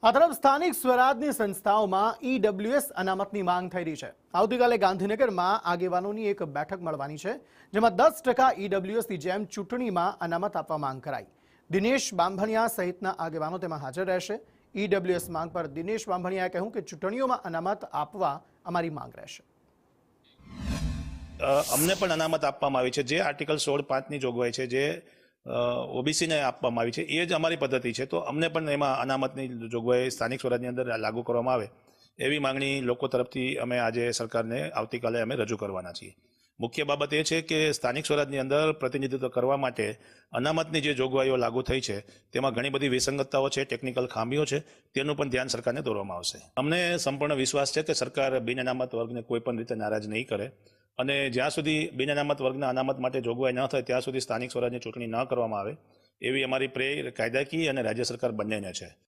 આ તરફ સ્થાનિક સ્વરાજની સંસ્થાઓમાં ઈડબ્લ્યુએસ અનામતની માંગ થઈ રહી છે। આવતીકાલે ગાંધીનગરમાં આગેવાનોની એક બેઠક મળવાની છે, જેમાં 10% ઈડબ્લ્યુએસની જેમ ચૂંટણીમાં અનામત આપવા માંગ કરાઈ। દિનેશ બાંભણિયા સહિતના આગેવાનો તેમાં હાજર રહેશે। ઈડબ્લ્યુએસ માંગ પર દિનેશ બાંભણિયાએ કહ્યું કે ચૂંટણીઓમાં અનામત આપવા અમારી માંગ રહેશે। અમને પણ અનામત આપવામાં આવી છે, જે આર્ટિકલ 16(5) ની જોગવાઈ છે, જે ઓબીસીને આપવામાં આવી છે, એ જ અમારી પદ્ધતિ છે। તો અમને પણ એમાં અનામતની જોગવાઈ સ્થાનિક સ્વરાજની અંદર લાગુ કરવામાં આવે એવી માંગણી લોકો તરફથી અમે આજે સરકારને આવતીકાલે અમે રજૂ કરવાના છીએ। મુખ્ય બાબત એ છે કે સ્થાનિક સ્વરાજની અંદર પ્રતિનિધિત્વ કરવા માટે અનામતની જે જોગવાઈઓ લાગુ થઈ છે તેમાં ઘણી બધી વિસંગતતાઓ છે, ટેકનિકલ ખામીઓ છે, તેનું પણ ધ્યાન સરકારને દોરવામાં આવશે। અમને સંપૂર્ણ વિશ્વાસ છે કે સરકાર બિન અનામત વર્ગને કોઈ પણ રીતે નારાજ નહીં કરે અને જ્યાં સુધી બિન અનામત વર્ગના અનામત માટે જોગવાઈ ન થાય ત્યાં સુધી સ્થાનિક સ્વરાજની ચૂંટણી ન કરવામાં આવે એવી અમારી પ્રેય કાયદાકીય અને રાજ્ય સરકાર બંનેને છે।